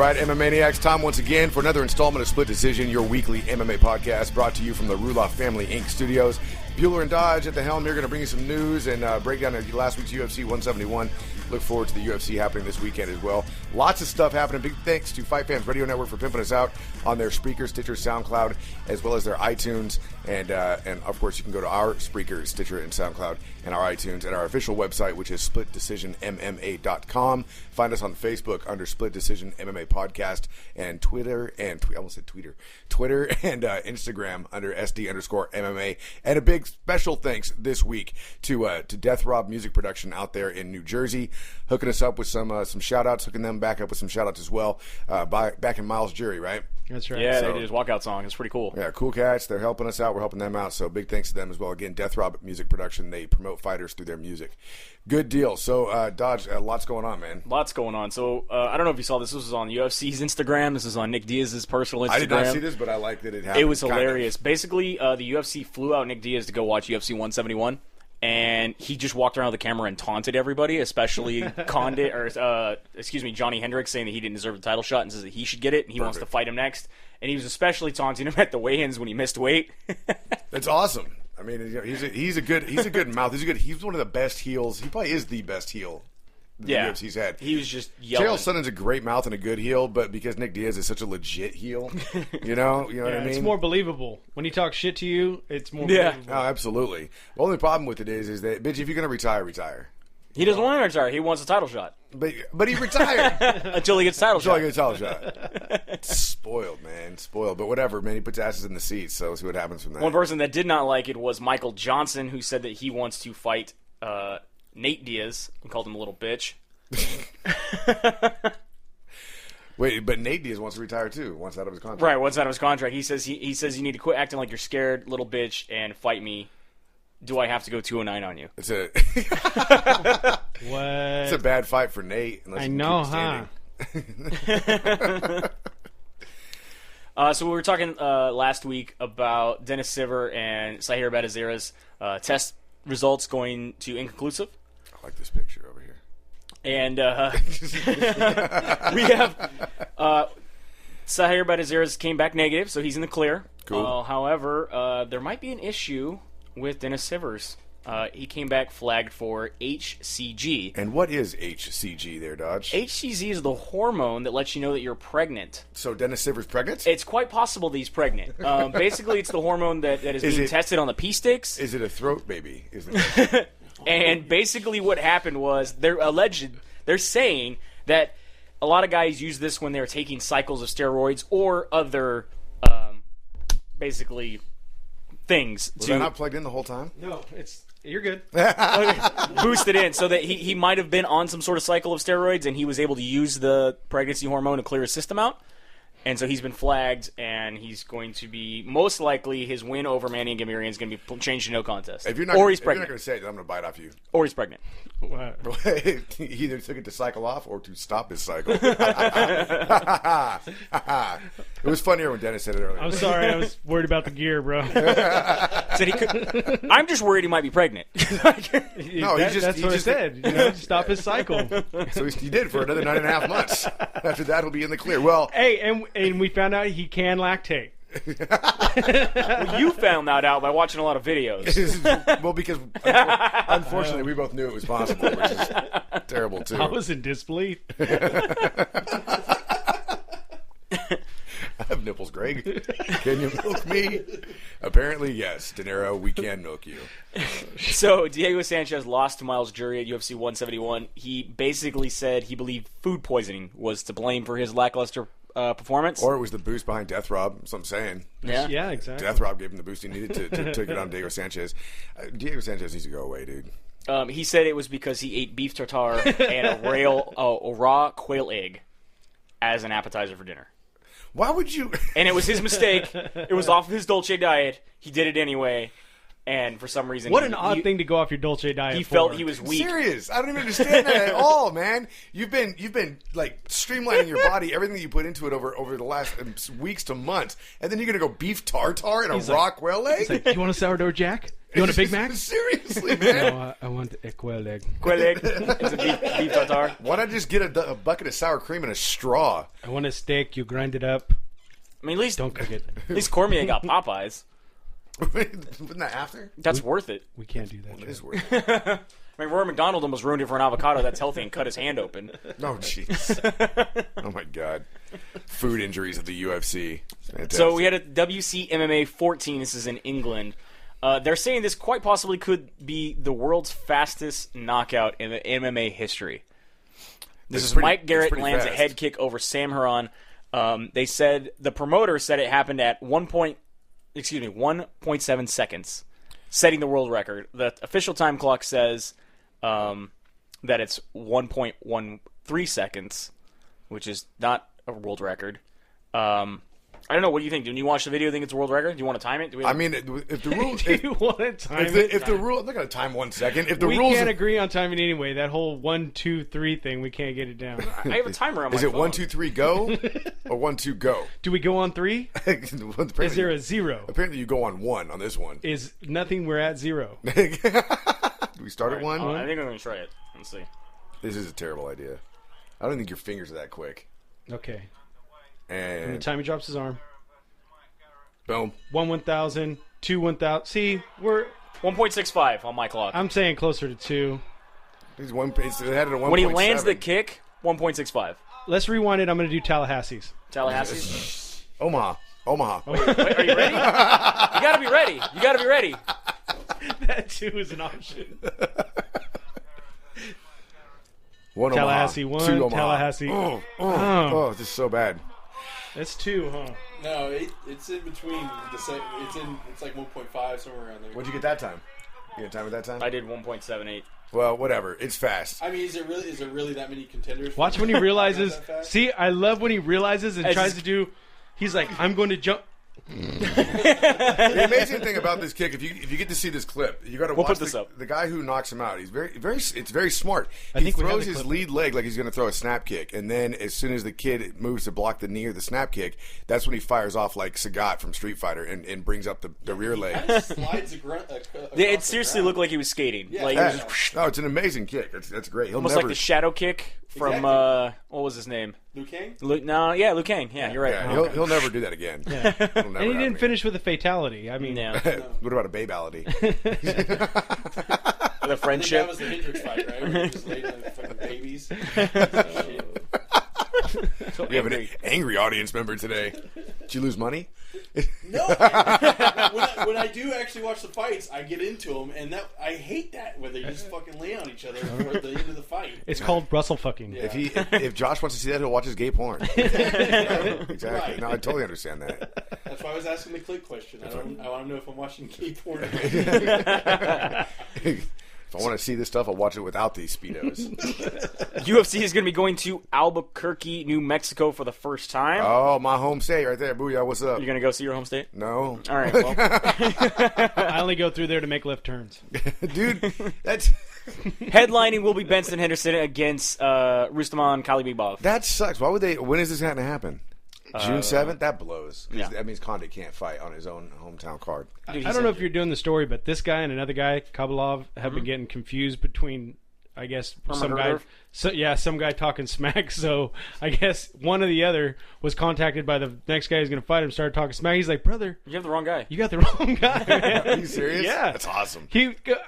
right, MMA Maniacs, time once again for another installment of Split Decision, your weekly MMA podcast brought to you from the Ruloff Family Inc. studios. Bueller and Dodge at the helm here, going to bring you some news and break down last week's UFC 171. Look forward to the UFC happening this weekend as well. Lots of stuff happening. Big thanks to Fight Fans Radio Network for pimping us out on their Spreaker, Stitcher, SoundCloud, as well as their iTunes. And of course, you can go to our Spreaker, Stitcher, and SoundCloud, and our iTunes, and our official website, which is SplitDecisionMMA.com. Find us on Facebook under Split Decision MMA Podcast, and Twitter and Instagram under SD_MMA. And a big special thanks this week to Death Rob Music Production out there in New Jersey, hooking us up with some shout outs, hooking them back up with some shout outs as well. Back in Miles Jury, right? That's right. Yeah, they did his walkout song. It's pretty cool. Yeah, cool cats. They're helping us out. We're helping them out. So big thanks to them as well. Again, Death Rob Music Production. They promote fighters through their music. Good deal. So, Dodge, lots going on, man. Lots going on. So, I don't know if you saw this. This was on UFC's Instagram. This is on Nick Diaz's personal Instagram. I did not see this, but I like that it happened. It was hilarious. Basically, the UFC flew out Nick Diaz to go watch UFC 171. And he just walked around with the camera and taunted everybody, especially Johnny Hendricks, saying that he didn't deserve the title shot and says that he should get it and he wants to fight him next. And he was especially taunting him at the weigh-ins when he missed weight. That's awesome. I mean, he's a good mouth. He's one of the best heels. He probably is the best heel the UFC's had. He was just yelling. Chael Sonnen's a great mouth and a good heel, but because Nick Diaz is such a legit heel, you know what I mean? It's more believable. When he talks shit to you, it's more believable. Oh, absolutely. The only problem with it is that, bitch, if you're going to retire, retire. He doesn't want to retire. He wants a title shot. But he retired. Until he gets a title shot. Until he gets a title shot. Spoiled, man. Spoiled. But whatever, man. He puts asses in the seats, so we'll see what happens from that. One person that did not like it was Michael Johnson, who said that he wants to fight Nate Diaz and called him a little bitch. Wait, but Nate Diaz wants to retire too, once out of his contract. Right, once out of his contract. He says you need to quit acting like you're scared, little bitch, and fight me. Do I have to go 209 on you? It's a what? It's a bad fight for Nate. I know, huh? So we were talking last week about Dennis Siver and Sahir Badazera's test results going to inconclusive. I like this picture over here. And we have Sahir Badazera's came back negative, so he's in the clear. Cool. However, there might be an issue with Dennis Siver's. He came back flagged for HCG. And what is HCG there, Dodge? HCG is the hormone that lets you know that you're pregnant. So Dennis Siver's pregnant? It's quite possible that he's pregnant. Basically, it's the hormone that is being tested on the pee sticks. Is it a throat baby? Isn't it? And basically what happened was they're saying that a lot of guys use this when they're taking cycles of steroids or other basically things. Was I not plugged in the whole time? No, you're good. Boost it in so that he might have been on some sort of cycle of steroids and he was able to use the pregnancy hormone to clear his system out. And so he's been flagged, and he's going to be, most likely, his win over Manny Gamirian is going to be changed to no contest. If you're not pregnant. going to say it, I'm going to bite off you. Or he's pregnant. He either took it to cycle off or to stop his cycle. It was funnier when Dennis said it earlier. I'm sorry, I was worried about the gear, bro. Said he could, I'm just worried he might be pregnant. No, that's what I said. Stop his cycle. So he did for another 9.5 months. After that, he'll be in the clear. Well, hey, and we found out he can lactate. Well, you found that out by watching a lot of videos. Well, because unfortunately we both knew it was possible, which is terrible too. I was in disbelief. I have nipples, Greg. Can you milk me? Apparently, yes. De Niro, we can milk you. So, Diego Sanchez lost to Miles Jury at UFC 171. He basically said he believed food poisoning was to blame for his lackluster performance. Or it was the boost behind Death Rob, that's what I'm saying. Yeah, exactly. Death Rob gave him the boost he needed to take it on Diego Sanchez. Diego Sanchez needs to go away, dude. He said it was because he ate beef tartare and a raw quail egg as an appetizer for dinner. Why would you? And it was his mistake. It was off of his Dolce diet. He did it anyway. and for some reason, What an odd thing to go off your Dolce diet. He for. felt he was weak. Serious. I don't even understand that at all, man. You've been like streamlining your body, everything that you put into it over the last weeks to months, and then you're gonna go beef tartare and a rock quail leg. He's like, you want a sourdough jack? You want a Big Mac? Seriously, man. No, I want a quail leg. Quail egg. It's a beef tartare. Why not just get a bucket of sour cream and a straw? I want a steak. You grind it up. I mean, at least Don't cook it. At least Cormier got Popeyes. Wasn't that after? That's worth it. We can't do that. It is worth it. I mean, Roy McDonald almost ruined it for an avocado that's healthy and cut his hand open. Oh, jeez. Oh, my God. Food injuries at the UFC. Fantastic. So we had a WC MMA 14. This is in England. They're saying this quite possibly could be the world's fastest knockout in the MMA history. This is Mike Garrett lands a head kick over Sam Huron. They said the promoter said it happened at 1.7 seconds, setting the world record. The official time clock says that it's 1.13 seconds, which is not a world record. I don't know. What do you think? Do you watch the video? Think it's a world record? Do you want to time it? I mean, if the rule, Do you want to time it? if the rule, I'm not going to time 1 second. If the We rules, can't agree on timing anyway. That whole 1, 2, 3 thing, we can't get it down. I have a timer on my is phone. it 1, 2, 3, go, or 1, 2, go? Do we go on 3? Is there a 0? Apparently, you go on 1 on this one. Is nothing? We're at 0. Do we start at 1? I think I'm going to try it. Let's see. This is a terrible idea. I don't think your fingers are that quick. Okay. And The time he drops his arm. boom. 1 1,000, 2 1,000. See, we're. 1.65 on my clock. I'm saying closer to 2. He's it's headed to 1. When he lands the kick, 1.65. Let's rewind it. I'm going to do Tallahassee's. Tallahassee. Omaha. Wait, are you ready? You got to be ready. You got to be ready. That too is an option. 1 Tallahassee Omaha, 1, 2 Omaha. Tallahassee. Oh, this is so bad. That's 2, huh? No, it's in between. It's like 1.5 somewhere around there. What'd you get that time? You get time at that time? I did 1.78. Well, whatever. It's fast. I mean, is there really that many contenders? for Watch the- when he realizes. that fast? See, I love when he realizes and As tries he's- to do. He's like, I'm going to jump. The amazing thing about this kick, if you get to see this clip, you got to watch put this up. the guy who knocks him out. He's it's very smart. I He think we have throws the his clip. lead leg like he's going to throw a snap kick, and then as soon as the kid moves to block the knee or the snap kick, that's when he fires off like Sagat from Street Fighter and brings up the rear leg. Kinda slides It seriously looked like he was skating. Yeah. Like it was just, No, it's an amazing kick. That's great. He'll almost never. like the shadow kick from Exactly. what was his name? Liu Kang? Liu Kang. Yeah, you're right. Yeah, he'll never do that again. It'll never And he didn't happen finish with a fatality. I mean, Yeah. again. What about a babality? The I think friendship. that was the Hendrix fight, right? Where he just laid on the fucking babies. We have an angry audience member today. Did you lose money? No, when I do actually watch the fights, I get into them, and I hate that where they just fucking lay on each other at the end of the fight. it's called Brussels fucking. Yeah. If Josh wants to see that, he'll watch his gay porn. Exactly. Right. No, I totally understand that. That's why I was asking the click question. I want to know if I'm watching gay porn. If I want to see this stuff, I'll watch it without these speedos. UFC is going to be going to Albuquerque, New Mexico for the first time. Oh, my home state right there. Booyah, what's up? You're going to go see your home state? No. All right. Well, I only go through there to make left turns. Dude, that's... headlining will be Benson Henderson against Rustaman Khalibibov. That sucks. Why would they... When is this going to happen? June 7th? That blows. 'Cause yeah. That means Condit can't fight on his own hometown card. Dude, I don't know if you're doing the story, but this guy and another guy, Kabalov, have been getting confused between, I guess, some guy. Hermanov? Some guy talking smack. So I guess one or the other was contacted by the next guy who's going to fight him. Started talking smack. He's like, "Brother, You have the wrong guy. you got the wrong guy." Man. Are you serious? Yeah, That's awesome.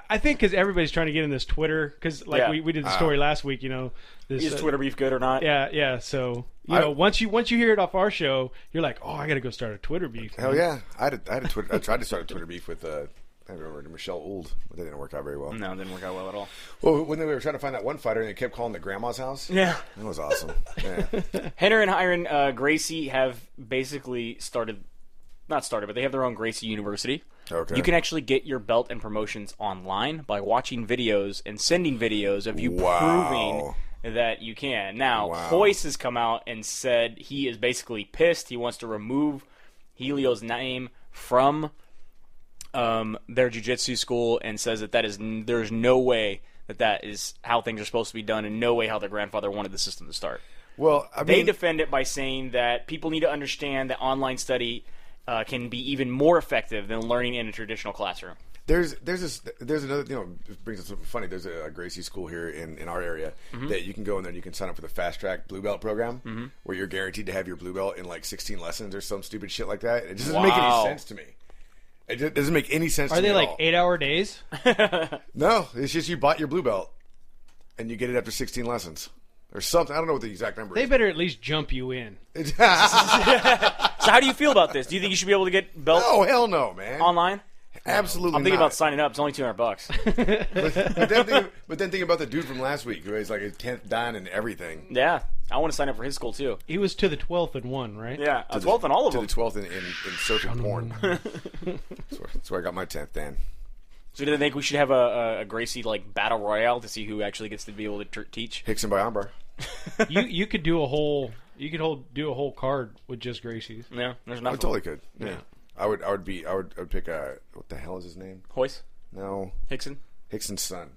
I think because everybody's trying to get in this Twitter because Yeah. we did the story last week. You know, this Is Twitter beef good or not? Yeah. So you know, once you hear it off our show, you're like, "Oh, I got to go start a Twitter beef." Hell yeah. I had a Twitter... I tried to start a Twitter beef with... I remember Michelle Ould, but that didn't work out very well. No, it didn't work out well at all. Well, when they were trying to find that one fighter and they kept calling the grandma's house, Yeah. that was awesome. Yeah. Henner and Hiron Gracie have basically not started, but they have their own Gracie University. Okay. You can actually get your belt and promotions online by watching videos and sending videos of you Wow. proving that you can. Now, Wow. Hoyce has come out and said he is basically pissed. He wants to remove Helio's name from their jiu-jitsu school and says that there's no way that is how things are supposed to be done, and no way how their grandfather wanted the system to start. Well, I mean, they defend it by saying that people need to understand that online study can be even more effective than learning in a traditional classroom. There's another, it brings us something funny. There's a Gracie school here in our area that you can go in there and you can sign up for the fast track blue belt program where you're guaranteed to have your blue belt in like 16 lessons or some stupid shit like that. It just doesn't make any sense to me. It doesn't make any sense to me. Are they like all. 8-hour days? No, it's just you bought your blue belt and you get it after 16 lessons or something. I don't know what the exact number They is. better at least jump you in. So how do you feel about this? Do you think you should be able to get belt Oh, hell no, man. online? Absolutely I'm thinking not. about signing up. It's only $200. But then think about the dude from last week who has like his 10th dan and everything. Yeah, I want to sign up for his school too. He was to the 12th and 1, right? Yeah, 12th and all of To them. the 12th in surfing porn. That's where I got my 10th dan. So do they think we should have a Gracie like battle royale to see who actually gets to be able to teach? Hickson by Ambar. You could do a whole card with just Gracie's. Yeah, there's I enough. totally could. Yeah. I would pick what the hell is his name? Hoyce, No. Hickson, Hickson's son.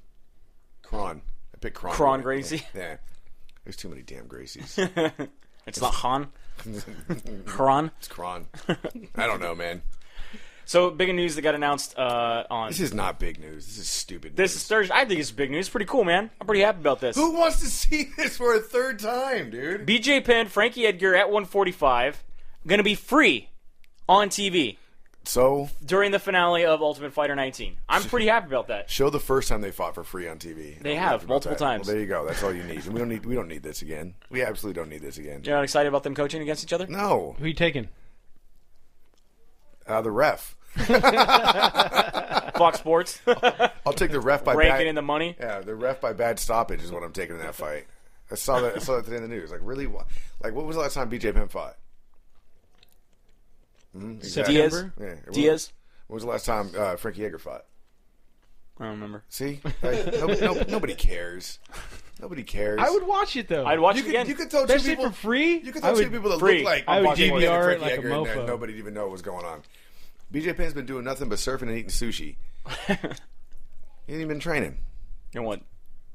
Kron. I picked Kron. Kron Gracie. Yeah. There's too many damn Gracies. It's not Han. Kron. It's Kron. I don't know, man. So big news that got announced on. This is not big news. This is stupid This news. is Thursday. I think it's big news. It's pretty cool, man. I'm pretty happy about this. Who wants to see this for a third time, dude? BJ Penn, Frankie Edgar at 145, going to be free on TV So, during the finale of Ultimate Fighter 19. I'm pretty happy about that. show the first time they fought for free on TV. They I'm have, happy about multiple that. times. Well, there you go. That's all you need. And we don't need this again. We absolutely don't need this again. You're not excited about them coaching against each other? No. Who you taking? The ref. Fox Sports, I'll take the ref by raking bad. in the money. Yeah, the ref by bad stoppage is what I'm taking in that fight. I saw that today in the news. Like, really? Like, what was the last time BJ Penn fought? Exactly. Diaz. Yeah. Diaz. When was the last time Frankie Edgar fought? I don't remember. See? Like, nobody cares. Nobody cares. I would watch it though. I'd watch You it again. could tell two Especially people for free. You could I tell two would- people that free. look like I would BJ Penn and DVR it Frankie like a Edgar, and mofo. nobody'd even know what was going on. BJ Penn's been doing nothing but surfing and eating sushi. He ain't even been training. You know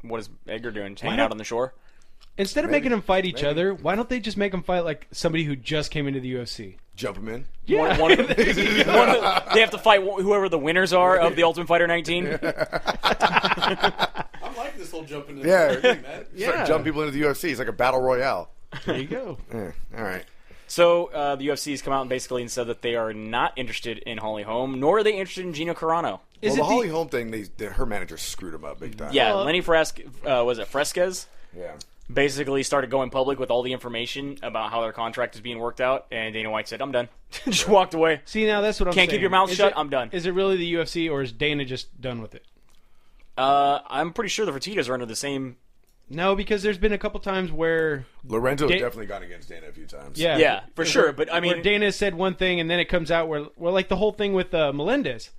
what is Edgar doing? Hanging not- out on the shore? Instead of Maybe. making them fight each Maybe. other, why don't they just make them fight like somebody who just came into the UFC? Jump him in. Yeah. One of they have to fight whoever the winners are of the Ultimate Fighter 19. I like this whole jump into Yeah. the thing, man. Start jumping people into the UFC. It's like a battle royale. There you go. Yeah. All right. So the UFC has come out and basically said that they are not interested in Holly Holm, nor are they interested in Gino Carano. Is Well, the it Holly Holm thing, her manager screwed him up big time. Yeah, Well- Lenny Fresquez Yeah. basically started going public with all the information about how their contract is being worked out, and Dana White said, "I'm done." Just walked away. See, now that's what I'm Can't saying. keep your mouth Is shut, it- I'm done. Is it really the UFC, or is Dana just done with it? I'm pretty sure the Fertittas are under the same. No, because there's been a couple times where Lorenzo's Da- definitely gone against Dana a few times. Yeah, for sure. But I where mean, Dana said one thing and then it comes out where like the whole thing with Melendez,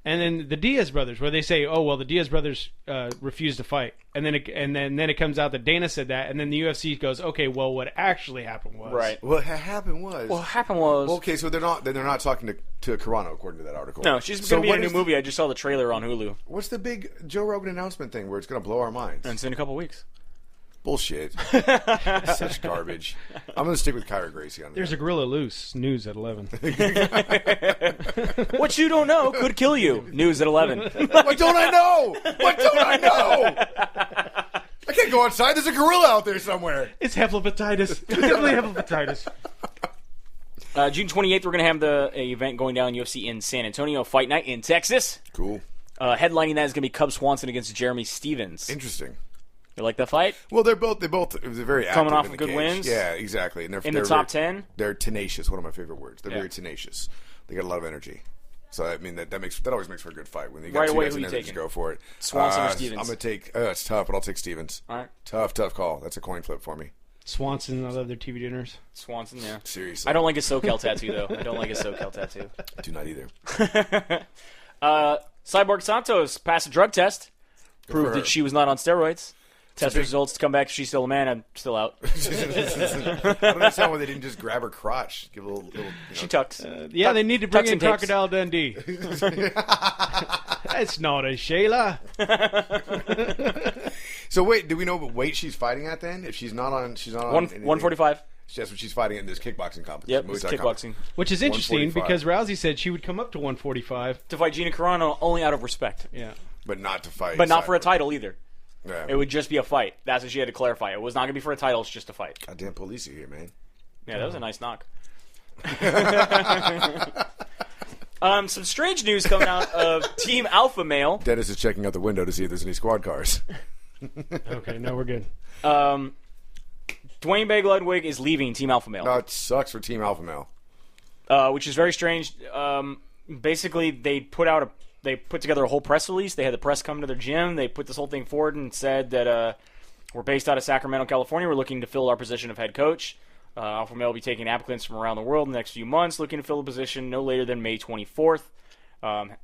and then the Diaz brothers, where they say, "Oh well, the Diaz brothers refused to fight," and then it comes out that Dana said that, and then the UFC goes, "Okay, well, what actually happened was right. What happened was. What happened was Okay, so they're not talking to Carano according to that article. no, she's So going to be in what a new is- movie. I just saw the trailer on Hulu, What's the big Joe Rogan announcement thing where it's going to blow our minds? and it's in a couple weeks. Bullshit. Such garbage. I'm going to stick with Kyra Gracie on there's this. a gorilla loose news at 11." What you don't know could kill you. News at 11. What don't I know? What don't I know? I can't go outside. There's a gorilla out there somewhere. It's hepatitis. Definitely hepatitis. June 28th, we're going to have the event going down UFC in San Antonio, Fight Night in Texas. Cool. Headlining that is going to be Cub Swanson against Jeremy Stevens. Interesting. You like that fight? Well, they're very active Coming off in the of good cage. wins? Yeah, exactly. And In the top 10? They're tenacious. One of my favorite words. They're Yeah. very tenacious. They got a lot of energy. So I mean that always makes for a good fight when they got Right two away, guys who in you there that just taking? go for it. Swanson or Stevens? I'm gonna take. It's tough, but I'll take Stevens. All right. Tough call. That's a coin flip for me. Swanson, I love their TV dinners. Swanson, yeah. Seriously, I don't like his SoCal tattoo, though. I don't like his SoCal tattoo. I do not either. Cyborg Santos passed a drug test. Proved her. that she was not on steroids. Test results to come back. She's still a man. I'm still out. I don't understand why they didn't just grab her crotch. Give a little She tucks. They need to bring in tapes. Crocodile Dundee. That's not a Shayla. So wait, do we know what weight she's fighting at then? If she's not on, anything? 145. That's what she's fighting in this kickboxing competition. Yep, Muay it's Thai kickboxing. competition. Which is interesting 145. because Rousey said she would come up to 145. To fight Gina Carano only out of respect. Yeah. But not to fight. But not for a Cyborg. title either. Yeah. It would just be a fight. That's what she had to clarify. It was not going to be for a title. It's just a fight. Goddamn police are here, man. Yeah, that was a nice knock. Some strange news coming out of Team Alpha Male. Dennis is checking out the window to see if there's any squad cars. Okay, no, we're good. Dwayne Bagel Ludwig is leaving Team Alpha Male. No, it sucks for Team Alpha Male. Which is very strange. Basically, they put together a whole press release. They had the press come to their gym. They put this whole thing forward and said that we're based out of Sacramento, California. We're looking to fill our position of head coach. Alpha Male will be taking applicants from around the world in the next few months, looking to fill the position no later than May 24th.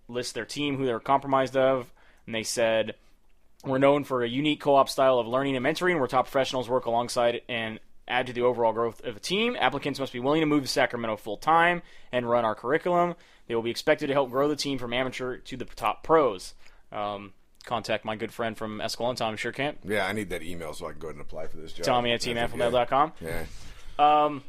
List their team, who they're compromised of, and they said, we're known for a unique co-op style of learning and mentoring where top professionals work alongside and add to the overall growth of a team. Applicants must be willing to move to Sacramento full-time and run our curriculum. They will be expected to help grow the team from amateur to the top pros. Contact my good friend from Escalon, Tommy Sherkamp. Yeah, I need that email so I can go ahead and apply for this job. Tommy at teamalphamail.com. Yeah. I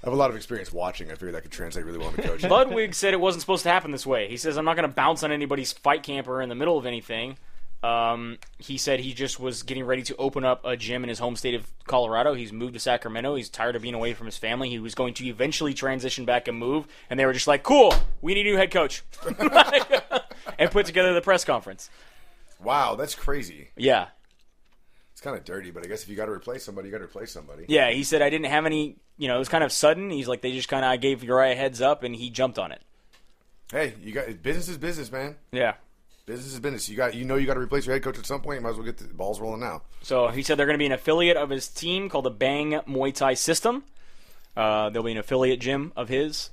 have a lot of experience watching. I figured I could translate really well into coaching. Ludwig said it wasn't supposed to happen this way. He says, I'm not going to bounce on anybody's fight camper in the middle of anything. He said he just was getting ready to open up a gym in his home state of Colorado. He's moved to Sacramento. He's tired of being away from his family. He was going to eventually transition back and move. And they were just like, cool, we need a new head coach. And put together the press conference. Wow, that's crazy. Yeah. It's kind of dirty, but I guess if you got to replace somebody, you got to replace somebody. Yeah, he said I didn't have any, it was kind of sudden. He's like, they just kind of, I gave Uriah a heads up, and he jumped on it. Hey, business is business, man. Yeah. Business is business. You got to replace your head coach at some point. You might as well get the balls rolling now. So he said they're going to be an affiliate of his team called the Bang Muay Thai System. There'll be an affiliate gym of his,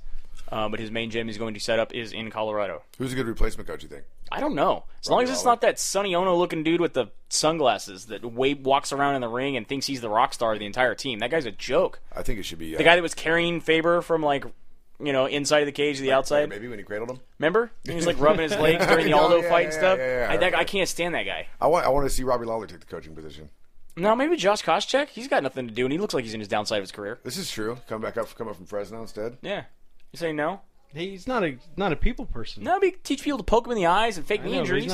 but his main gym he's going to set up is in Colorado. Who's a good replacement coach, you think? I don't know. As long as it's not that Sonny Ono-looking dude with the sunglasses that walks around in the ring and thinks he's the rock star of the entire team. That guy's a joke. I think it should be... the guy that was carrying Faber from, inside of the cage to the outside. Maybe when he cradled him? Remember? He was, rubbing his legs during the Aldo fight and stuff. Yeah. I can't stand that guy. I want to see Robbie Lawler take the coaching position. No, maybe Josh Koscheck. He's got nothing to do, and he looks like he's in his downside of his career. This is true. Come up from Fresno instead. Yeah. You say no? He's not a people person. No, but teach people to poke him in the eyes and fake knee injuries.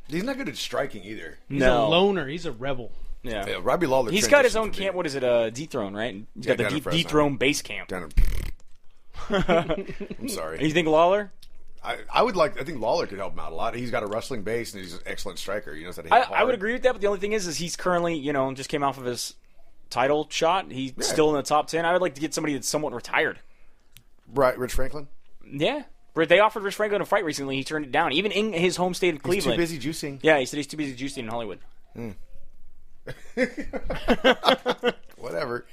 He's not good at striking either. He's a loner. He's a rebel. Yeah. Robbie Lawler. He's got his own camp. What is it? Dethrone, right? He's got the Dethrone base camp. I'm sorry. You think Lawler? I think Lawler could help him out a lot. He's got a wrestling base and he's an excellent striker. He knows how to hit hard. I would agree with that, but the only thing is he's currently, just came off of his title shot. He's still in the top 10. I would like to get somebody that's somewhat retired. Right, Rich Franklin? Yeah. They offered Rich Franklin a fight recently. He turned it down, even in his home state of Cleveland. He's too busy juicing. Yeah, he said he's too busy juicing in Hollywood. Whatever.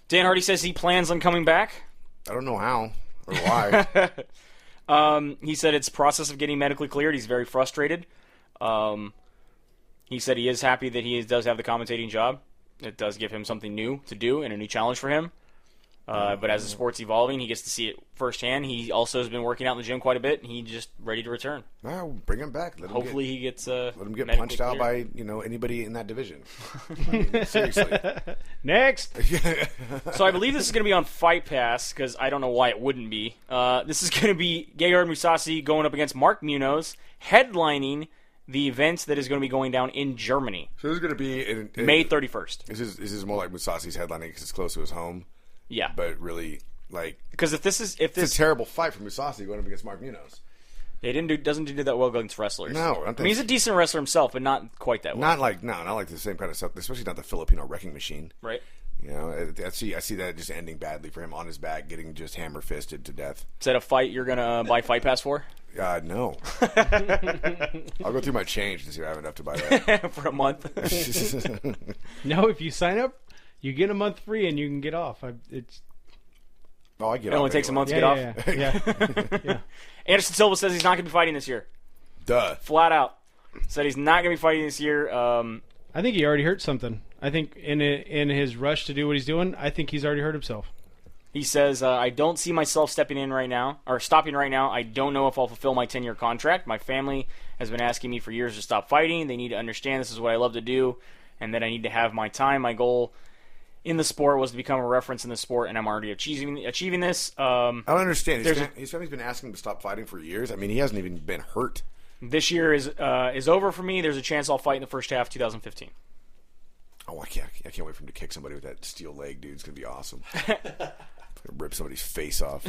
Dan Hardy says he plans on coming back. I don't know how or why. He said it's process of getting medically cleared. He's very frustrated. He said he is happy that he does have the commentating job. It does give him something new to do and a new challenge for him. But as the sport's evolving, he gets to see it firsthand. He also has been working out in the gym quite a bit, and he's just ready to return. Well, bring him back. Hopefully he gets let him get punched out by anybody in that division. Seriously. Next. So I believe this is going to be on Fight Pass because I don't know why it wouldn't be. This is going to be Gegard Mousasi going up against Mark Munoz, headlining the event that is going to be going down in Germany. So this is going to be May 31st. This is more like Mousasi's headlining because it's close to his home. Yeah, but really, because if this it's a terrible fight for Mousasi going up against Mark Munoz. Doesn't do that well against wrestlers. No, I mean he's a decent wrestler himself, but not quite that well. Not like the same kind of stuff. Especially not the Filipino wrecking machine. Right. I see that just ending badly for him on his back, getting just hammer fisted to death. Is that a fight you're gonna buy Fight Pass for? No. I'll go through my change to see if I have enough to buy that for a month. No, if you sign up, you get a month free and you can get off. I get it off. It only takes a month to get off. Yeah. Anderson Silva says he's not going to be fighting this year. Duh. Flat out. Said he's not going to be fighting this year. I think he already hurt something. I think in his rush to do what he's doing, I think he's already hurt himself. He says, I don't see myself stopping right now. I don't know if I'll fulfill my 10-year contract. My family has been asking me for years to stop fighting. They need to understand this is what I love to do and that I need to have my time. My goal in the sport was to become a reference in the sport, and I'm already achieving this. I don't understand. His family's been asking him to stop fighting for years. I mean, he hasn't even been hurt. This year is over for me. There's a chance I'll fight in the first half of 2015. Oh, I can't wait for him to kick somebody with that steel leg, dude. It's going to be awesome. Rip somebody's face off.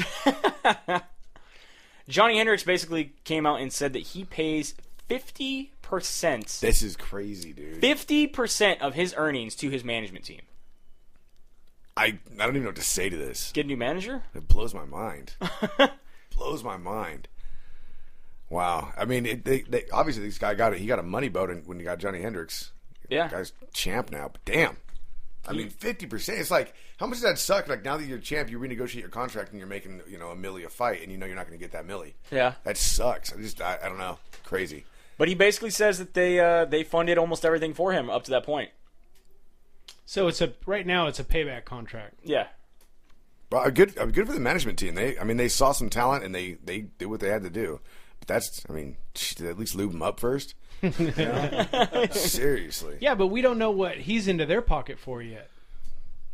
Johnny Hendricks basically came out and said that he pays 50%. This is crazy, dude. 50% of his earnings to his management team. I don't even know what to say to this. Get a new manager? It blows my mind. Blows my mind. Wow. I mean, they obviously this guy got it. He got a money boat when he got Johnny Hendricks. Yeah. The guy's champ now. But damn. I mean, 50%. It's like, how much does that suck? Like, now that you're champ, you renegotiate your contract and you're making, $1 million a fight, and you're not going to get that $1 million. Yeah. That sucks. I don't know. Crazy. But he basically says that they funded almost everything for him up to that point. So right now it's a payback contract. Yeah. Well, good for the management team. They saw some talent and they did what they had to do. But did they at least lube them up first? Seriously. Yeah, but we don't know what he's into their pocket for yet.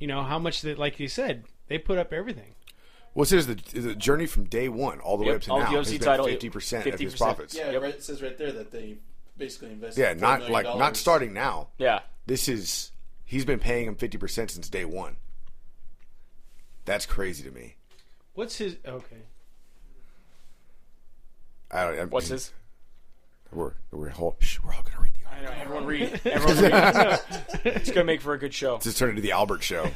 How much that, like you said, they put up everything. Well, it says the journey from day one all the way up to now has been 50% of his profits. Yeah, it says right there that they basically invested. Yeah, not starting now. Yeah, he's been paying him 50% since day one. That's crazy to me. What's his? Okay. What's his? We're all gonna read the article. I know, everyone read. It's gonna make for a good show. Just turn it into the Albert show.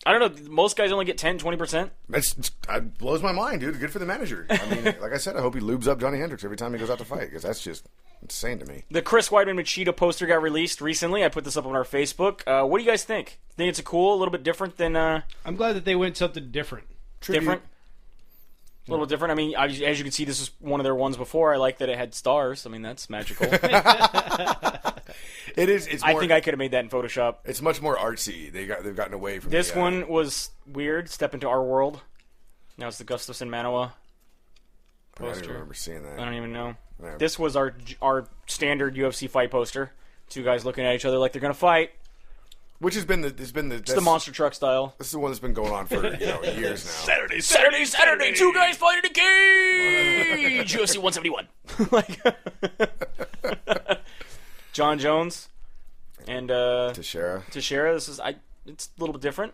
I don't know. Most guys only get 10-20%. That blows my mind, dude. Good for the manager. Like I said, I hope he lubes up Johnny Hendricks every time he goes out to fight, because that's just insane to me. The Chris Weidman Machida poster got released recently. I put this up on our Facebook. What do you guys think? Think it's a little bit different than? I'm glad that they went something different. Different. A little different. As you can see, this is one of their ones before. I like that it had stars. That's magical. It is. It's I think I could have made that in Photoshop. It's much more artsy. They've gotten away from this one. Was weird. Step into our world. Now it's the Gustafsson Manoa poster. I don't even remember seeing that. I don't even know. Yeah. This was our standard UFC fight poster. Two guys looking at each other like they're gonna fight. Which has been it's the monster truck style. This is the one that's been going on for years now. Saturday. Two guys fighting in a cage. UFC 171. John Jones and Teixeira. This is it's a little bit different.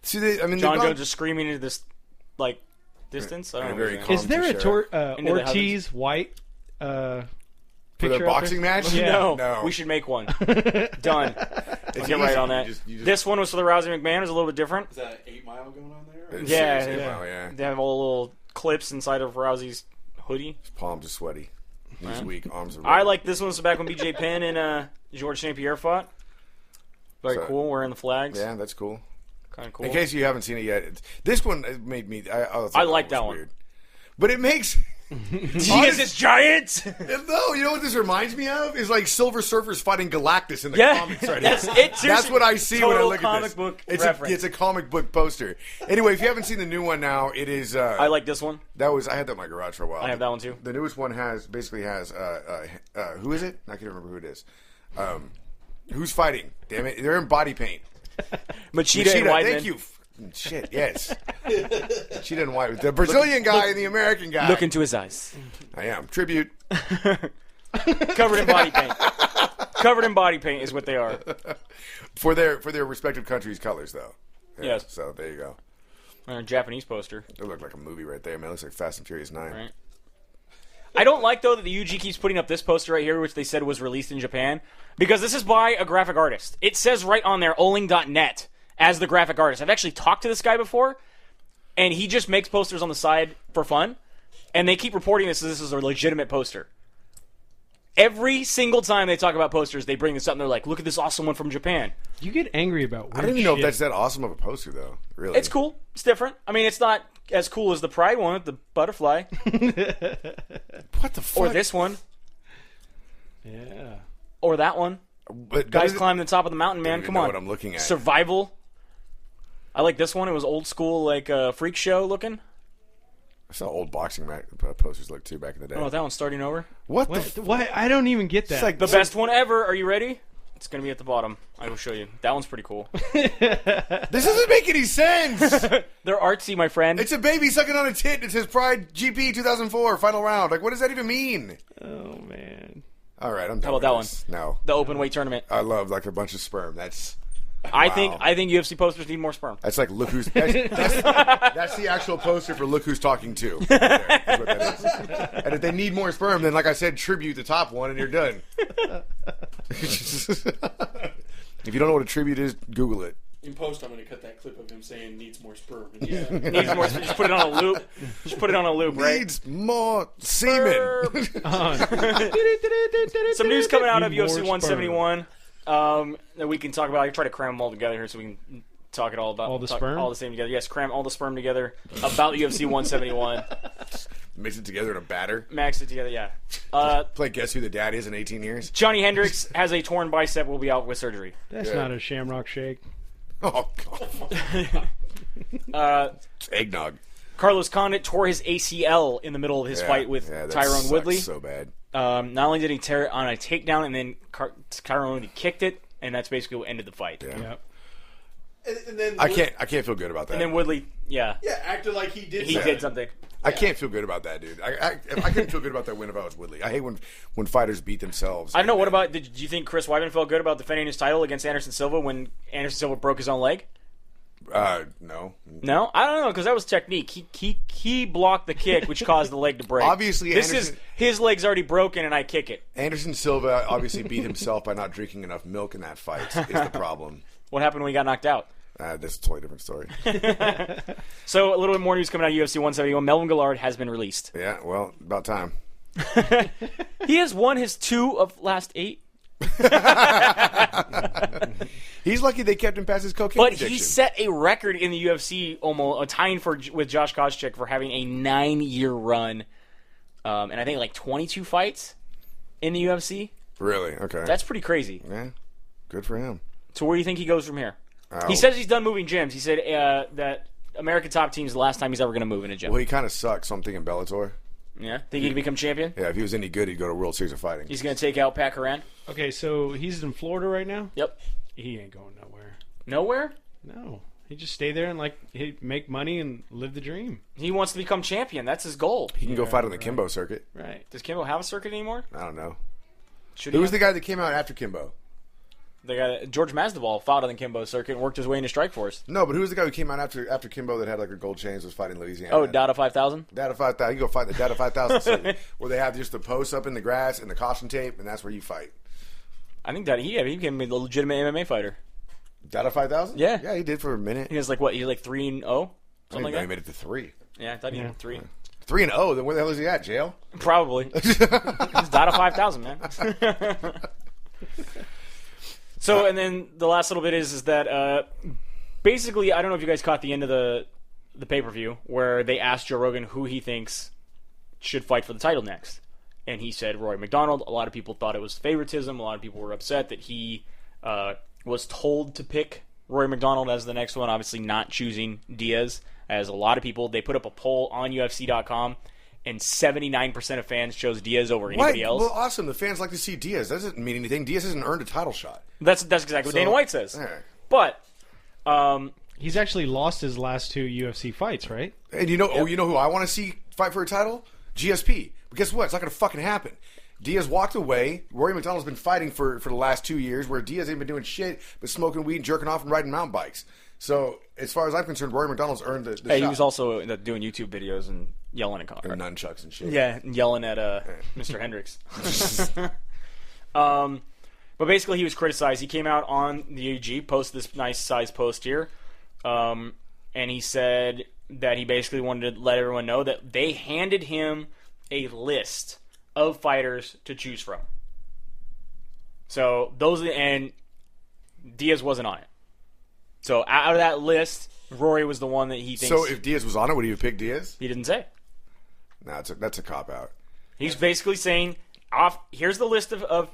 See, John Jones just screaming into this distance. I don't know. Is there a Ortiz White? For their boxing match? Yeah. No. We should make one. Done. Let's get right on that. This one was for the Rousey McMahon. It was a little bit different. Is that 8 Mile going on there? Yeah. They have all the little clips inside of Rousey's hoodie. His palms are sweaty. He's weak. Arms are red. I like this one. So back when BJ Penn and George St. Pierre fought. Very cool. Wearing the flags. Yeah, that's cool. Kind of cool. In case you haven't seen it yet, this one made me. I like that one. Weird. But it makes. Diaz is giant. No, you know what this reminds me of? Is like Silver Surfer's fighting Galactus in the comics right now. That's what I see when I look at this. Book it's a comic book poster. Anyway, if you haven't seen the new one now, it is. I like this one. I had that in my garage for a while. I have that one too. The newest one has who is it? I can't remember who it is. Who's fighting? Damn it! They're in body paint. Machida and Weidman. Thank you. Shit, yes. She didn't white. The Brazilian guy and the American guy. Look into his eyes. I am. Tribute. Covered in body paint. Covered in body paint is what they are. For their respective countries' colors, though. Yeah, yes. So there you go. A Japanese poster. It looked like a movie right there, man. It looks like Fast and Furious 9. Right. I don't like, though, that the UG keeps putting up this poster right here, which they said was released in Japan, because this is by a graphic artist. It says right on there, oling.net. As the graphic artist. I've actually talked to this guy before, and he just makes posters on the side for fun, and they keep reporting this as this is a legitimate poster. Every single time they talk about posters, they bring this up and they're like, look at this awesome one from Japan. You get angry about weird I don't even know if shit. that's that awesome of a poster, though. Really, It's cool. It's different. I mean, it's not as cool as the Pride one with the butterfly. What the fuck? Or this one. Yeah. Or that one. But Guys climbing the top of the mountain, man. even Come know on. what I'm looking at. Survival. I like this one. It was old school, like freak show looking. I saw old boxing posters look too back in the day. Oh, that one's starting over. What the? What? I don't even get that. It's like The best one ever. Are you ready? It's going to be at the bottom. I will show you. That one's pretty cool. This doesn't make any sense. They're artsy, my friend. It's a baby sucking on a tit. It says Pride GP 2004 final round. Like, what does that even mean? Oh man. All right, I'm done. How about with that this. No, the open weight tournament. I love like a bunch of sperm. That's. I Wow. think UFC posters need more sperm. That's like look who's. That's the actual poster for look who's talking to. Right there. That's what that is. And if they need more sperm, then like I said, tribute the top one, and you're done. If you don't know what a tribute is, Google it. In post, I'm going to cut that clip of him saying needs more sperm. Yeah. Needs more. Just put it on a loop. Just put it on a loop, right? Needs more semen. Some news coming out of Need more UFC sperm. 171 that we can talk about. I try to cram them all together here so we can talk it all about All the sperm? all the same together. Yes, cram all the sperm together about UFC 171. Mix it together in a batter. Max it together. Yeah. Play Guess Who the Dad Is in 18 years. Johnny Hendricks has a torn bicep. Will be out with surgery. That's Yeah. not a Shamrock Shake. Oh, God. Uh, Eggnog. Carlos Condit tore his ACL in the middle of his fight with that Tyrone sucks Woodley. so bad. Not only did he tear it on a takedown, and then Tyrone Woodley kicked it, and that's basically what ended the fight. Yeah. Yep. And then I can't feel good about that. And then Woodley, yeah, acted like he did. he something. did something. I can't feel good about that, dude. I couldn't feel good about that win if I was Woodley. I hate when fighters beat themselves. I don't know. What about? Did you think Chris Weidman felt good about defending his title against Anderson Silva when Anderson Silva broke his own leg? No. No, I don't know because that was technique. He blocked the kick, which caused the leg to break. Obviously, this is his leg's already broken, and I kick it. Anderson Silva obviously beat himself by not drinking enough milk in that fight. Is the problem? What happened when he got knocked out? That's a totally different story. So a little bit more news coming out of UFC 171. Melvin Gillard has been released. Yeah, well, about time. He has won his 2 of last 8. He's lucky they kept him past his cocaine But addiction. he set a record in the UFC, almost tying with Josh Koscheck for having a 9-year run, and I think like 22 fights in the UFC. Really? Okay. That's pretty crazy. Yeah, good for him. So where do you think he goes from here? Oh. He says he's done moving gyms. He said that American Top Team is the last time he's ever going to move in a gym. Well, he kind of sucks, so I'm thinking Bellator. Yeah, think he can become champion? Yeah, if he was any good, he'd go to World Series of Fighting. He's going to take out Pat Curran? Okay, so he's in Florida right now. Yep. He ain't going nowhere. Nowhere? No, he just stay there and he make money and live the dream. He wants to become champion. That's his goal. He can go fight on the Kimbo circuit. Right. Does Kimbo have a circuit anymore? I don't know. Should Who he was the have? guy that came out after Kimbo? The guy that, George Masvidal fought on the Kimbo circuit and worked his way into Strikeforce. No, but who was the guy who came out after Kimbo that had like a gold chains was fighting Louisiana? Oh, Dada 5000? Data 5000. You go fight the Data 5000 circuit, where they have just the posts up in the grass and the caution tape, and that's where you fight. I think that he became a legitimate MMA fighter. Data 5000? Yeah. Yeah, he did for a minute. He was like, what? He's like 3-0? I Something didn't like know he that? made it to 3. Yeah, I thought he Yeah. had 3. 3-0. Then where the hell is he at? Jail? Probably. He's Dada 5000, man. So, and then the last little bit is that basically, I don't know if you guys caught the end of the pay-per-view where they asked Joe Rogan who he thinks should fight for the title next. And he said Rory McDonald. A lot of people thought it was favoritism. A lot of people were upset that he was told to pick Rory McDonald as the next one, obviously not choosing Diaz, as a lot of people. They put up a poll on UFC.com, and 79% of fans chose Diaz over anybody else. Well, awesome. The fans like to see Diaz. That doesn't mean anything. Diaz hasn't earned a title shot. That's exactly what Dana White says. All right. But He's actually lost his last 2 UFC fights, right? And you know who I want to see fight for a title? GSP. But guess what? It's not going to fucking happen. Diaz walked away. Rory McDonald's been fighting for the last 2 years, where Diaz ain't been doing shit but smoking weed, jerking off, and riding mountain bikes. So, as far as I'm concerned, Rory McDonald's earned the shot. he was also doing YouTube videos and yelling at Or nunchucks and shit. Yeah, and yelling at Mr. Hendricks. But basically, he was criticized. He came out on the UG, posted this nice size post here, and he said that he basically wanted to let everyone know that they handed him a list of fighters to choose from. So and Diaz wasn't on it. So out of that list, Rory was the one that he thinks. So if Diaz was on it, would he have picked Diaz? He didn't say. No, that's a cop-out. He's basically saying, here's the list of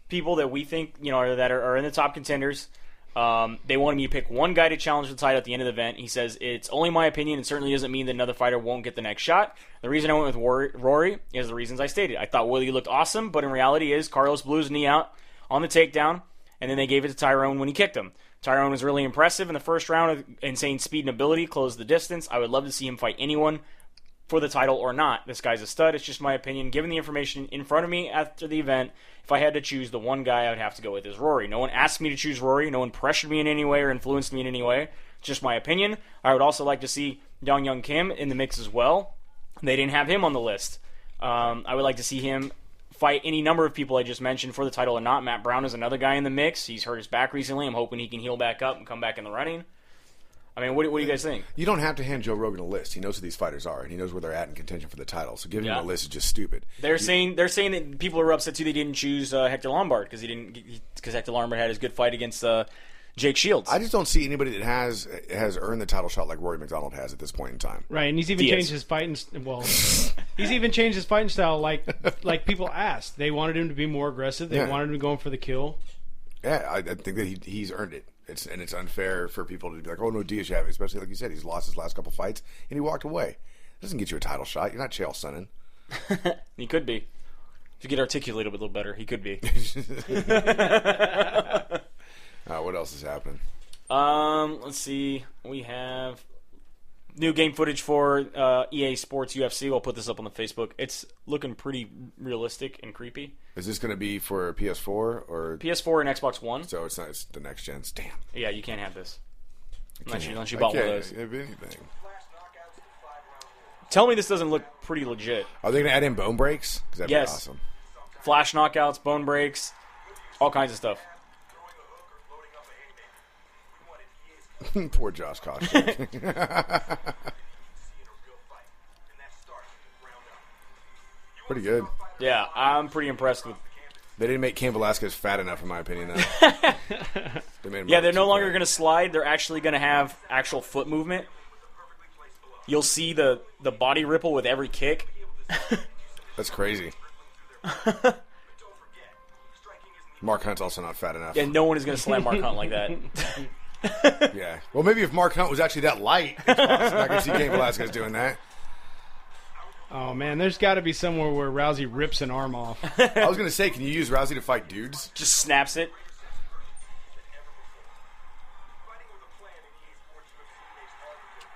people that we think that are in the top contenders. They wanted me to pick one guy to challenge the title at the end of the event. He says, it's only my opinion. It certainly doesn't mean that another fighter won't get the next shot. The reason I went with Rory is the reasons I stated. I thought Willie looked awesome, but in reality is Carlos blew his knee out on the takedown, and then they gave it to Tyrone when he kicked him. Tyrone was really impressive in the first round of insane speed and ability, closed the distance. I would love to see him fight anyone for the title or not. This guy's a stud. It's just my opinion. Given the information in front of me after the event, if I had to choose, the one guy I would have to go with is Rory. No one asked me to choose Rory. No one pressured me in any way or influenced me in any way. It's just my opinion. I would also like to see Dong Young Kim in the mix as well. They didn't have him on the list. I would like to see him fight any number of people I just mentioned for the title or not. Matt Brown is another guy in the mix. He's hurt his back recently. I'm hoping he can heal back up and come back in the running. I mean, what do you guys think? You don't have to hand Joe Rogan a list. He knows who these fighters are, and he knows where they're at in contention for the title. So giving him a list is just stupid. They're saying that people are upset too. They didn't choose Hector Lombard because Hector Lombard had his good fight against Jake Shields. I just don't see anybody that has earned the title shot like Rory McDonald has at this point in time. Right, and he's even changed his fighting. Well, he's even changed his fighting style. Like people asked, they wanted him to be more aggressive. They wanted him to go in for the kill. Yeah, I think that he's earned it. It's unfair for people to be like, oh, no, Diaz, especially like you said, he's lost his last couple fights, and he walked away. It doesn't get you a title shot. You're not Chael Sonnen. He could be. If you could articulate a little better, he could be. What else is happening? Let's see. We have new game footage for EA Sports UFC. We'll put this up on the Facebook. It's looking pretty realistic and creepy. Is this going to be for PS4 or PS4 and Xbox One? So it's not. It's the next gens. Damn. Yeah, you can't have this unless you bought one of those. Have anything. Tell me this doesn't look pretty legit. Are they going to add in bone breaks? Because that'd be awesome. Flash knockouts, bone breaks, all kinds of stuff. Poor Josh Koscheck. Pretty good. Yeah, I'm pretty impressed with. They didn't make Cain Velasquez fat enough, in my opinion. Though. They're no longer going to slide. They're actually going to have actual foot movement. You'll see the body ripple with every kick. That's crazy. Mark Hunt's also not fat enough. Yeah, no one is going to slam Mark Hunt like that. Yeah. Well, maybe if Mark Hunt was actually that light, I could see Cain Velasquez doing that. Oh, man, there's got to be somewhere where Rousey rips an arm off. I was going to say, can you use Rousey to fight dudes? Just snaps it.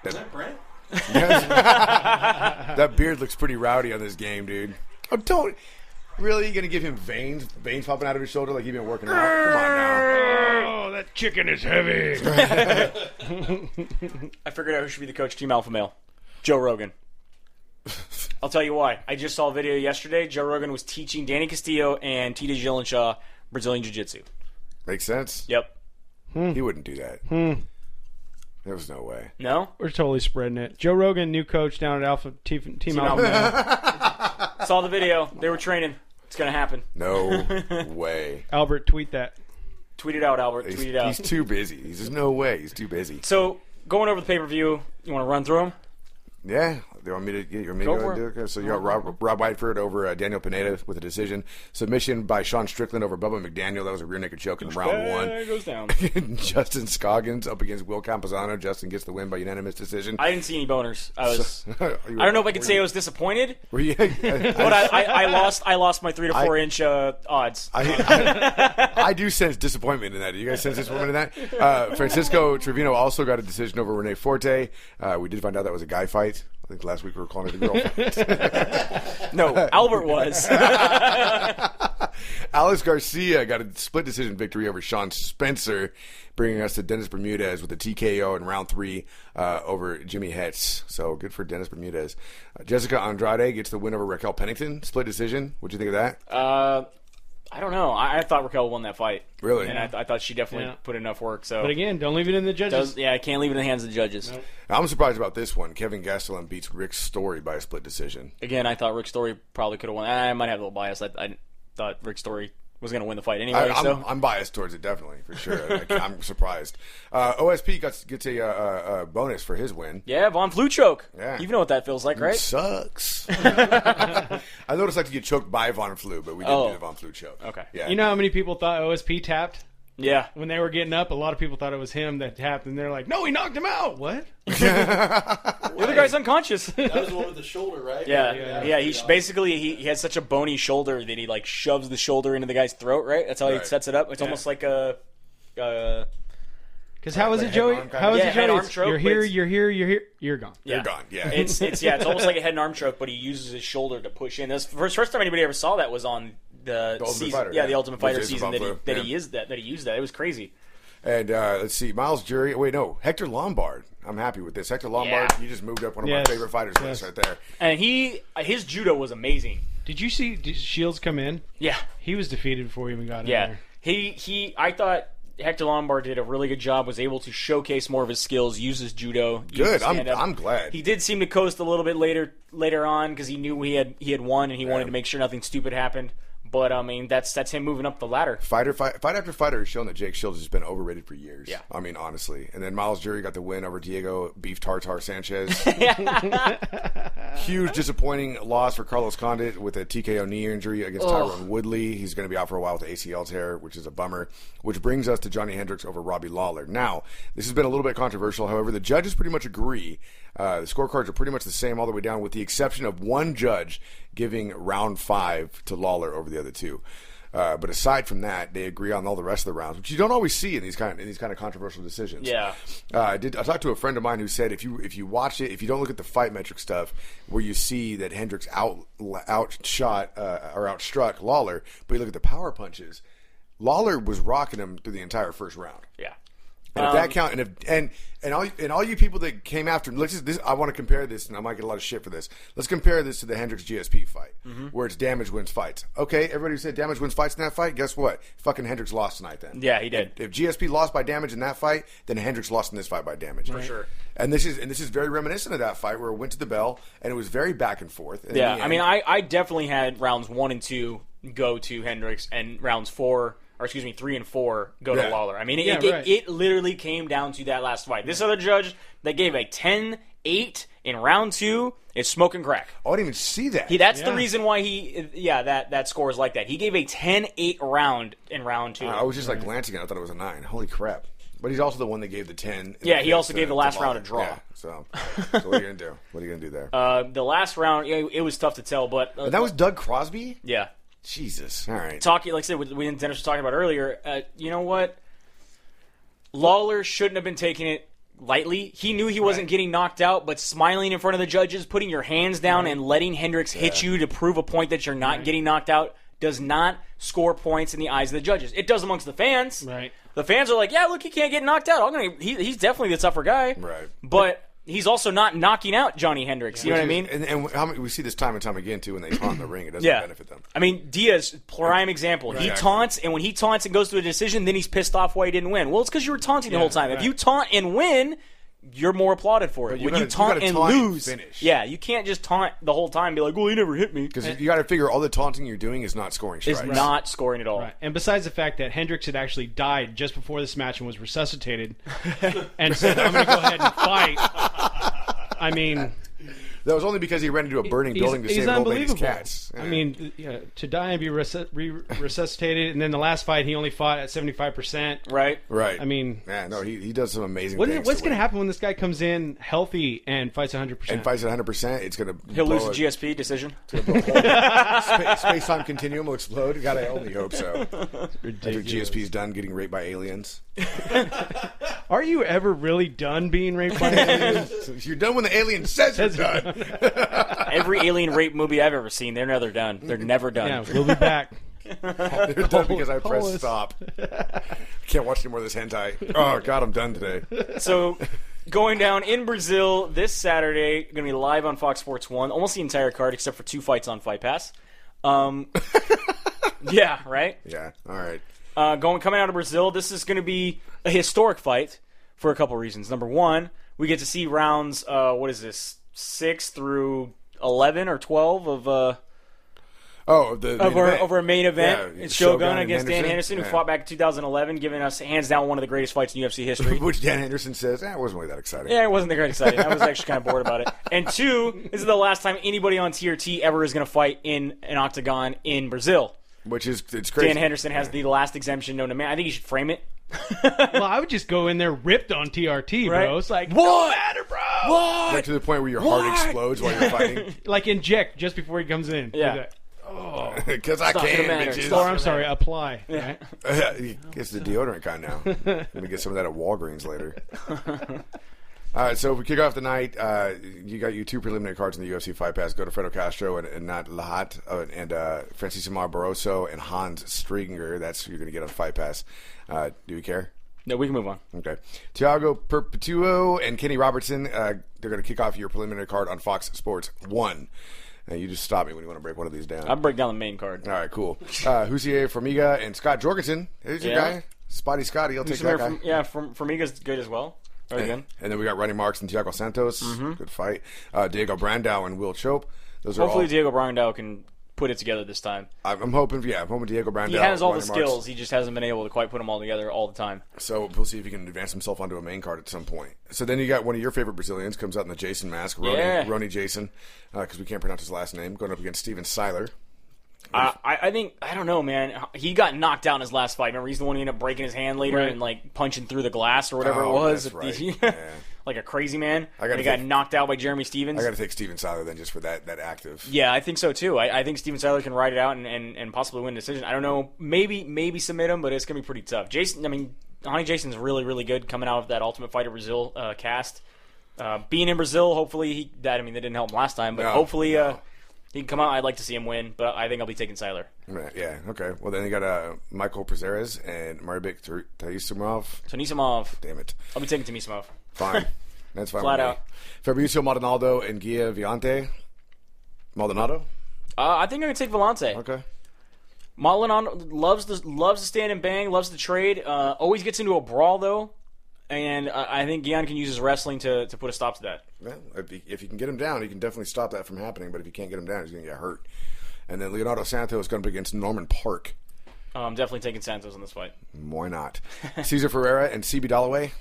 Is that Brent? That beard looks pretty rowdy on this game, dude. Oh, don't. Really? You going to give him veins popping out of his shoulder like he's been working out? Come on now. Oh, that chicken is heavy. I figured out who should be the coach, Team Alpha Male. Joe Rogan. I'll tell you why. I just saw a video yesterday. Joe Rogan was teaching Danny Castillo and T.J. Gillinshaw Brazilian Jiu-Jitsu. Makes sense. Yep. He wouldn't do that. There was no way. No? We're totally spreading it. Joe Rogan, new coach down at Team Alpha. Saw the video. They were training. It's going to happen. No way. Albert, tweet that. Tweet it out, Albert. Tweet it out. He's too busy. There's no way. He's too busy. So, going over the pay-per-view, you want to run through them? Yeah. You want me to do it? Okay, so you got Rob Whiteford over Daniel Pineda with a decision. Submission by Sean Strickland over Bubba McDaniel. That was a rear naked choke in round one. Goes down. Justin Scoggins up against Will Campazano. Justin gets the win by unanimous decision. I didn't see any boners. I don't know if I could say I was disappointed. Were you? But I lost my 3 to 4 inch odds. I do sense disappointment in that. Do you guys sense disappointment in that? Francisco Trevino also got a decision over Rene Forte. We did find out that was a guy fight. I think last week we were calling it a girl fight. No, Albert was. Alex Garcia got a split decision victory over Sean Spencer, bringing us to Dennis Bermudez with a TKO in round 3 over Jimmy Hetz. So good for Dennis Bermudez. Jessica Andrade gets the win over Raquel Pennington. Split decision. What'd you think of that? I don't know. I thought Raquel won that fight. Really? And I thought she definitely put enough work. So, but again, don't leave it in the judges. I can't leave it in the hands of the judges. Nope. I'm surprised about this one. Kevin Gastelum beats Rick Story by a split decision. Again, I thought Rick Story probably could have won. I might have a little bias. I thought Rick Story was going to win the fight anyway. I'm biased towards it, definitely, for sure. I'm surprised. OSP gets a bonus for his win. Yeah, Von Flue choke. Yeah. You know what that feels like, right? It sucks. I noticed like to get choked by Von Flue, but we didn't do the Von Flue choke. Okay. Yeah. You know how many people thought OSP tapped? Yeah. When they were getting up, a lot of people thought it was him that tapped, and they're like, no, he knocked him out. What? The other guy's unconscious. That was the one with the shoulder, right? Yeah. He basically he has such a bony shoulder that he like shoves the shoulder into the guy's throat. Right. That's how he sets it up. It's almost like a. Because how is it, Joey? How is it, Joey? You're here. You're gone. Yeah. You're gone. Yeah. It's almost like a head and arm choke, but he uses his shoulder to push in. That's the first time anybody ever saw that was on the season. Fighter, the Ultimate Fighter season that he used that. It was crazy. And let's see, Miles Jury. Wait, no, Hector Lombard. I'm happy with this. Hector Lombard, he just moved up one of my favorite fighters list right there. And his judo was amazing. Did you see Shields come in? Yeah. He was defeated before he even got in there. I thought Hector Lombard did a really good job, was able to showcase more of his skills, use his judo. Good, I'm glad. He did seem to coast a little bit later on because he knew he had won and he wanted to make sure nothing stupid happened. But, I mean, that's him moving up the ladder. Fight after fighter has shown that Jake Shields has been overrated for years. Yeah. I mean, honestly. And then Miles Jury got the win over Diego Beef Tartar Sanchez. Huge disappointing loss for Carlos Condit with a TKO knee injury against Tyrone Woodley. He's going to be out for a while with ACL tear, which is a bummer. Which brings us to Johnny Hendricks over Robbie Lawler. Now, this has been a little bit controversial. However, the judges pretty much agree. The scorecards are pretty much the same all the way down, with the exception of one judge giving round 5 to Lawler over the other two. But aside from that, they agree on all the rest of the rounds, which you don't always see in these kind of controversial decisions. Yeah. I talked to a friend of mine who said if you watch it, if you don't look at the fight metric stuff, where you see that Hendricks outstruck Lawler, but you look at the power punches, Lawler was rocking him through the entire first round. Yeah. And if that count, and all you people that came after, I want to compare this, and I might get a lot of shit for this. Let's compare this to the Hendricks GSP fight, where it's damage wins fights. Okay, everybody who said damage wins fights in that fight, guess what? Fucking Hendricks lost tonight. Then yeah, he did. If GSP lost by damage in that fight, then Hendricks lost in this fight by damage for sure. And this is very reminiscent of that fight where it went to the bell and it was very back and forth. And yeah, I mean, I definitely had rounds 1 and 2 go to Hendricks, and rounds 3 and 4 go to Lawler. I mean, it literally came down to that last fight. This other judge that gave a 10-8 in round 2 is smoking crack. Oh, I didn't even see that. That's the reason why that score is like that. He gave a 10-8 round in round 2. I was just glancing at it. I thought it was a 9. Holy crap. But he's also the one that gave the 10. Yeah, he also gave the last round a draw. Yeah, so what are you going to do? What are you going to do there? The last round, it was tough to tell, but... and that was Doug Crosby? Yeah. Jesus. All right. Like I said, we and Dennis were talking about earlier, you know what? Lawler shouldn't have been taking it lightly. He knew he wasn't getting knocked out, but smiling in front of the judges, putting your hands down and letting Hendricks hit you to prove a point that you're not getting knocked out does not score points in the eyes of the judges. It does amongst the fans. Right. The fans are like, yeah, look, he can't get knocked out. He's definitely the tougher guy. Right. But... he's also not knocking out Johnny Hendricks. You know what I mean? And we see this time and time again, too, when they taunt in the ring. It doesn't benefit them. I mean, Diaz, prime example. Right. He taunts, and when he taunts and goes to a decision, then he's pissed off why he didn't win. Well, it's because you were taunting the whole time. Right. If you taunt and win, you're more applauded for it. When you taunt and lose, you can't just taunt the whole time and be like, well, he never hit me. Because you got to figure all the taunting you're doing is not scoring strikes. It's not scoring at all. Right. And besides the fact that Hendricks had actually died just before this match and was resuscitated and said, I'm going to go ahead and fight. I mean, that was only because he ran into a burning building to save old lady's cats. Yeah. I mean, to die and be resuscitated, and then the last fight he only fought at 75%. Right. I mean, he does some amazing things. What's going to happen when this guy comes in healthy and fights 100%? And fights 100%, it's going to he'll lose the GSP decision. Space-time continuum will explode. God, I only hope so. After GSP's done getting raped by aliens. Are you ever really done being raped by aliens? You're done when the alien says you're done. Every alien rape movie I've ever seen, they're never done. They're never done. Yeah, we'll be back. They're done because I pressed stop. Can't watch any more of this hentai. Oh, God, I'm done today. So, going down in Brazil this Saturday, going to be live on Fox Sports 1. Almost the entire card except for 2 fights on Fight Pass. Yeah, right? Yeah, all right. Coming out of Brazil, this is going to be a historic fight for a couple reasons. Number one, we get to see rounds, 6 through 11 or 12 of... Oh, the main event. over a main event. Yeah, It's Shogun Shogun and against Dan Henderson, who Yeah. fought back in 2011, giving us hands down one of the greatest fights in UFC history. Which Dan Henderson says, it wasn't really that exciting. Yeah, it wasn't that great exciting. I was actually kind of bored about it. And 2, this is the last time anybody on TRT ever is going to fight in an octagon in Brazil. Which is, it's crazy. Dan Henderson has the last exemption known to man. I think you should frame it. Well, I would just go in there ripped on TRT, Right. bro. It's like, What? no matter, bro. What? Like to the point where your heart explodes while you're fighing. Like inject just before he comes in. Yeah. Because I Stop can, gonna matter. bitches. Or I'm sorry, apply. Right? It's the deodorant kind now. Let me get some of that at Walgreens later. All right, so if we kick off the night, you got your 2 preliminary cards in the UFC Fight Pass. Go to Fredo Castro and Nat Lahat and Francisco Barroso and Hans Stringer. That's who you're going to get on Fight Pass. Do you care? No, we can move on. Okay. Thiago Perpetuo and Kenny Robertson, they're going to kick off your preliminary card on Fox Sports 1. You just stop me when you want to break one of these down. I'll break down the main card. All right, cool. Hussier Formiga and Scott Jorgensen. There's your guy. Spotty Scotty. I'll take that guy. Formiga's good as well. Very good. And then we got Ronnie Marks and Thiago Santos. Good fight. Diego Brandao and Will Chope. Those are Hopefully all. Diego Brandao can put it together this time. I'm hoping Diego Brandao. He has all the Ronnie Marks. skills. He just hasn't been able to quite put them all together all the time. So we'll see if he can advance himself onto a main card at some point. So then you got one of your favorite Brazilians comes out in the Jason mask, Rony Jason, because we can't pronounce his last name, going up against Steven Seiler. I think, I don't know, man. He got knocked out in his last fight. Remember, he's the one who ended up breaking his hand later Right. and like punching through the glass or whatever it Oh, was. that's right. Like a crazy man. I gotta And he got think- knocked out by Jeremy Stevens. I got to take Steven Seiler then just for that active. Yeah, I think so too. I think Steven Seiler can ride it out and possibly win the decision. I don't know, maybe submit him, but it's gonna be pretty tough. Honey Jason's really, really good coming out of that Ultimate Fighter Brazil cast. Being in Brazil, hopefully they didn't help him last time, but hopefully he can come out. I'd like to see him win, but I think I'll be taking Seiler. Yeah, okay. Well, then you got Michael Prazeres and Maribek Taisimov. Tanisimov. Damn it. I'll be taking Tanisimov. Fine. That's fine Flat with me. out. Fabricio Maldonado and Gia Viante. Maldonado? I think I'm gonna take Vellante. Okay. Maldonado loves to stand and bang, loves to trade. Always gets into a brawl though, and I think Gian can use his wrestling to put a stop to that. Well, if you can get him down, you can definitely stop that from happening. But if you can't get him down, he's going to get hurt. And then Leonardo Santos is going to be against Norman Park. I'm definitely taking Santos in this fight. Why not? Cesar Ferreira and CB Dalloway.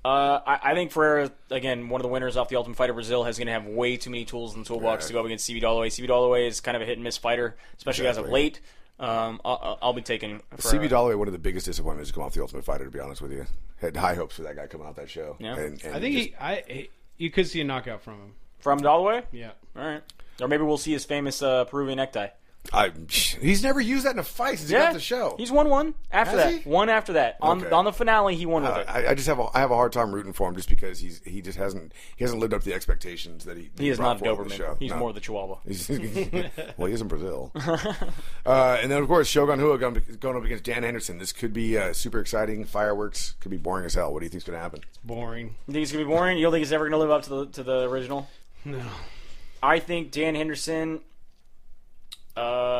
I think Ferreira, again, one of the winners off the Ultimate Fighter Brazil, is going to have way too many tools in the toolbox to go up against CB Dalloway. CB Dalloway is kind of a hit and miss fighter, especially as of late. I'll be taking Ferreira. CB Dalloway, one of the biggest disappointments to come off the Ultimate Fighter, to be honest with you. Had high hopes for that guy coming off that show. Yeah. And I think you could see a knockout from him. From Dalloway? Yeah. All right. Or maybe we'll see his famous Peruvian necktie. He's never used that in a fight since he got the show. He's won one after Has that. he? One after that. Okay. On the finale, he won with it. I just have a hard time rooting for him just because he hasn't lived up to the expectations that he is brought not a forward on the Doberman. show. He's No. more of the Chihuahua. Well, he is in Brazil. And then, of course, Shogun Rua going up against Dan Henderson. This could be super exciting. Fireworks. Could be boring as hell. What do you think's going to happen? Boring. You think it's going to be boring? You don't think it's ever going to live up to the original? No. I think Dan Henderson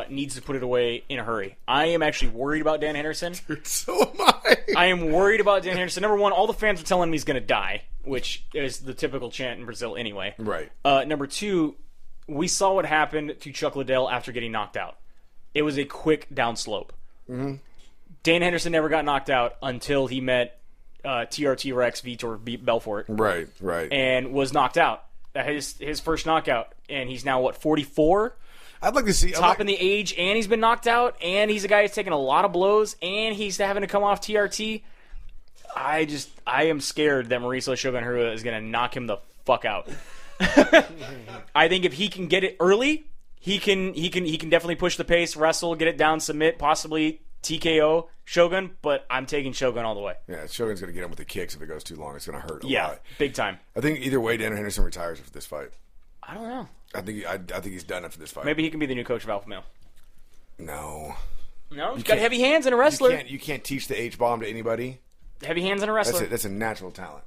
needs to put it away in a hurry. I am actually worried about Dan Henderson. So am I. I am worried about Dan Henderson. Number one, all the fans are telling me he's going to die, which is the typical chant in Brazil anyway. Right. Number two, we saw what happened to Chuck Liddell after getting knocked out. It was a quick downslope. Mm-hmm. Dan Henderson never got knocked out until he met TRT Rex Vitor Belfort. Right. And was knocked out. His first knockout. And he's now, 44? I'd like to see Top in the age, and he's been knocked out, and he's a guy who's taken a lot of blows, and he's having to come off TRT. I am scared that Mauricio Shogun Rua is going to knock him the fuck out. I think if he can get it early, he can definitely push the pace, wrestle, get it down, submit, possibly TKO Shogun, but I'm taking Shogun all the way. Yeah, Shogun's going to get him with the kicks. If it goes too long, it's going to hurt a lot. Big time. I think either way, Dan Henderson retires after this fight. I don't know. I think he's done after this fight. Maybe he can be the new coach of Alpha Male. No. No, he's got heavy hands and a wrestler. You can't teach the H-bomb to anybody. Heavy hands and a wrestler. That's a natural talent.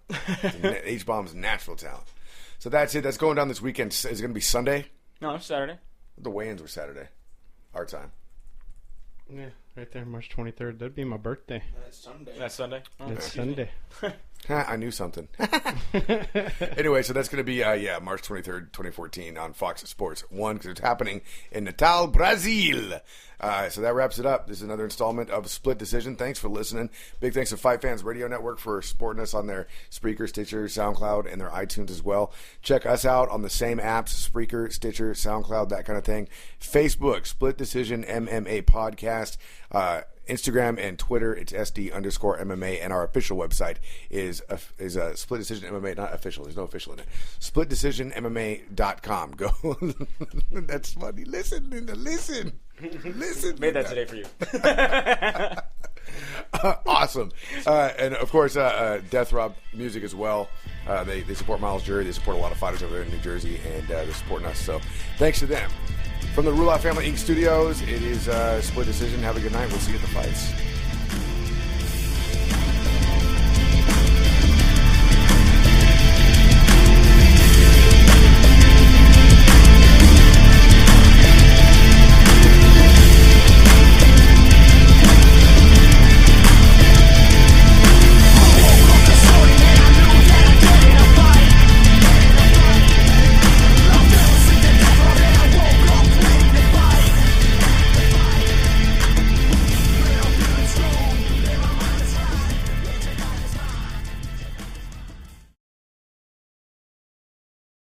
H-bomb's natural talent. So that's it. That's going down this weekend. Is it going to be Sunday? No, it's Saturday. The weigh-ins were Saturday. Our time. Yeah, right there, March 23rd. That'd be my birthday. That's Sunday. That's Sunday. Oh, It's Sunday. I knew something. Anyway, so that's going to be, March 23rd, 2014 on Fox Sports 1 because it's happening in Natal, Brazil. So that wraps it up. This is another installment of Split Decision. Thanks for listening. Big thanks to Fight Fans Radio Network for supporting us on their Spreaker, Stitcher, SoundCloud, and their iTunes as well. Check us out on the same apps, Spreaker, Stitcher, SoundCloud, that kind of thing. Facebook, Split Decision MMA Podcast. Instagram and Twitter, it's SD_MMA, and our official website is Split Decision MMA, not official. There's no official in it. SplitDecisionMMA.com. Go. That's funny. Listen. Made that today for you. Awesome. And of course, Death Rob Music as well. They support Miles Jury. They support a lot of fighters over there in New Jersey, and they're supporting us. So thanks to them. From the Rula Family Inc. Studios, it is Split Decision. Have a good night. We'll see you at the fights.